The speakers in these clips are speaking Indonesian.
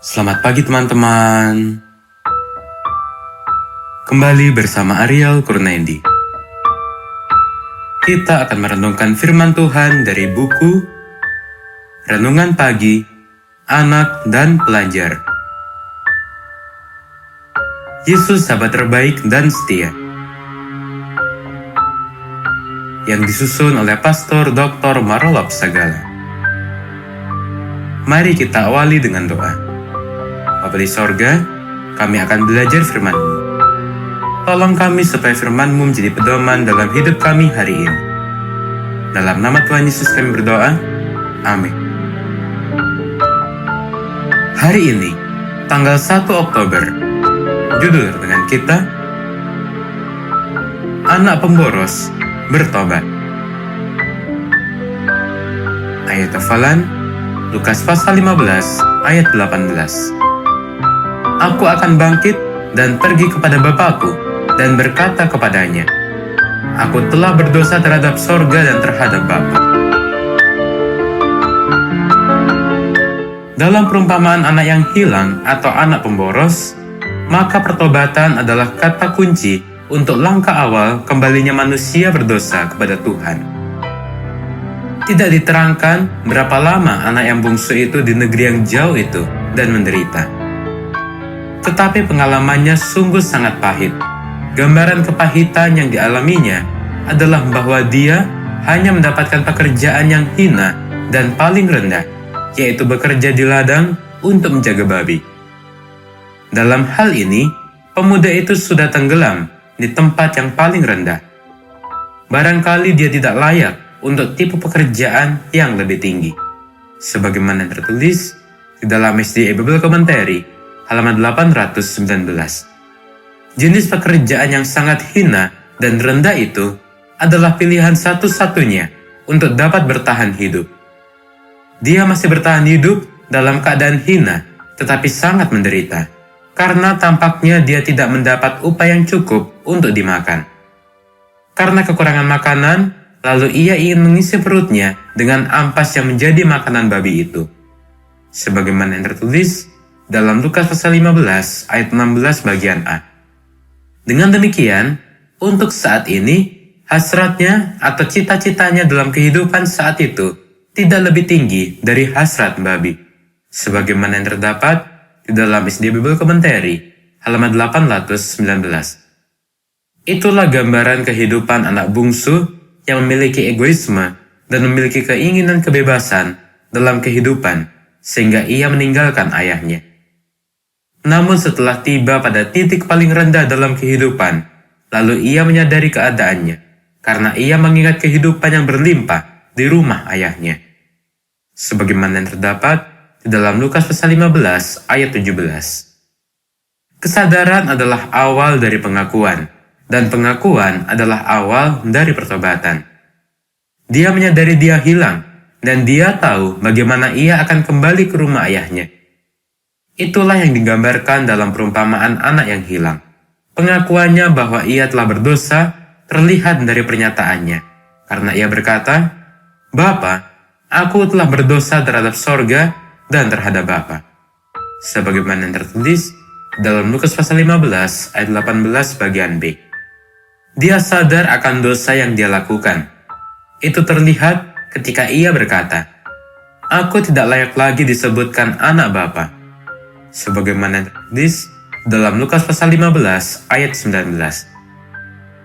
Selamat pagi teman-teman. Kembali bersama Ariel Kurnaendi. Kita akan merenungkan firman Tuhan dari buku Renungan Pagi, Anak dan Pelajar. Yesus sahabat terbaik dan setia. Yang disusun oleh Pastor Dr. Marolop Sagala. Mari kita awali dengan doa. Bapa di sorga, kami akan belajar firman-Mu. Tolong kami supaya firman-Mu menjadi pedoman dalam hidup kami hari ini. Dalam nama Tuhan Yesus kami berdoa. Amin. Hari ini, tanggal 1 Oktober, judul dengan kita, Anak Pemboros Bertobat. Ayat hafalan, Lukas pasal 15 ayat 18. Aku akan bangkit dan pergi kepada Bapakku dan berkata kepadanya, Aku telah berdosa terhadap sorga dan terhadap Bapa. Dalam perumpamaan anak yang hilang atau anak pemboros, maka pertobatan adalah kata kunci untuk langkah awal kembalinya manusia berdosa kepada Tuhan. Tidak diterangkan berapa lama anak yang bungsu itu di negeri yang jauh itu dan menderita. Tetapi pengalamannya sungguh sangat pahit. Gambaran kepahitan yang dialaminya adalah bahwa dia hanya mendapatkan pekerjaan yang hina dan paling rendah, yaitu bekerja di ladang untuk menjaga babi. Dalam hal ini, pemuda itu sudah tenggelam di tempat yang paling rendah. Barangkali dia tidak layak untuk tipe pekerjaan yang lebih tinggi. Sebagaimana tertulis di dalam SDA Bible Commentary, halaman 819. Jenis pekerjaan yang sangat hina dan rendah itu adalah pilihan satu-satunya untuk dapat bertahan hidup. Dia masih bertahan hidup dalam keadaan hina, tetapi sangat menderita, karena tampaknya dia tidak mendapat upah yang cukup untuk dimakan. Karena kekurangan makanan, lalu ia ingin mengisi perutnya dengan ampas yang menjadi makanan babi itu. Sebagaimana yang tertulis dalam Lukas pasal 15 ayat 16 bagian A. Dengan demikian, untuk saat ini, hasratnya atau cita-citanya dalam kehidupan saat itu tidak lebih tinggi dari hasrat babi. Sebagaimana yang terdapat di dalam SD Bible Commentary, halaman 819. Itulah gambaran kehidupan anak bungsu yang memiliki egoisme dan memiliki keinginan kebebasan dalam kehidupan, sehingga ia meninggalkan ayahnya. Namun setelah tiba pada titik paling rendah dalam kehidupan, lalu ia menyadari keadaannya, karena ia mengingat kehidupan yang berlimpah di rumah ayahnya. Sebagaimana yang terdapat di dalam Lukas pasal 15 ayat 17. Kesadaran adalah awal dari pengakuan, dan pengakuan adalah awal dari pertobatan. Dia menyadari dia hilang, dan dia tahu bagaimana ia akan kembali ke rumah ayahnya. Itulah yang digambarkan dalam perumpamaan anak yang hilang. Pengakuannya bahwa ia telah berdosa terlihat dari pernyataannya, karena ia berkata, Bapa, aku telah berdosa terhadap sorga dan terhadap Bapa. Sebagaimana yang tertulis dalam Lukas pasal 15 ayat 18 bagian B. Dia sadar akan dosa yang dia lakukan. Itu terlihat ketika ia berkata, Aku tidak layak lagi disebutkan anak Bapa. Sebagaimana tertulis dalam Lukas pasal 15 ayat 19.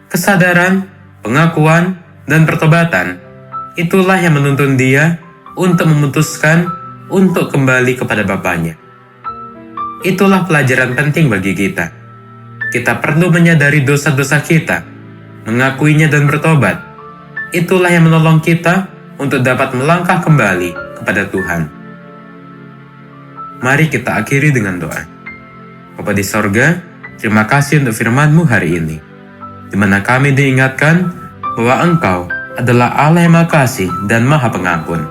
Kesadaran, pengakuan, dan pertobatan, itulah yang menuntun dia untuk memutuskan untuk kembali kepada Bapanya. Itulah pelajaran penting bagi kita. Kita perlu menyadari dosa-dosa kita, mengakuinya dan bertobat. Itulah yang menolong kita untuk dapat melangkah kembali kepada Tuhan. Mari kita akhiri dengan doa. Bapa di sorga, terima kasih untuk firman-Mu hari ini, di mana kami diingatkan bahwa Engkau adalah Allah yang Maha Kasih dan Maha Pengampun.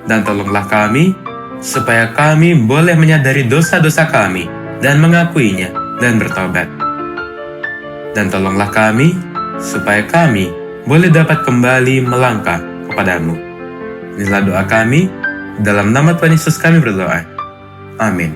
Dan tolonglah kami, supaya kami boleh menyadari dosa-dosa kami dan mengakuinya dan bertobat. Dan tolonglah kami, supaya kami boleh dapat kembali melangkah kepadamu. Inilah doa kami, dalam nama Tuhan Yesus kami berdoa. Amin.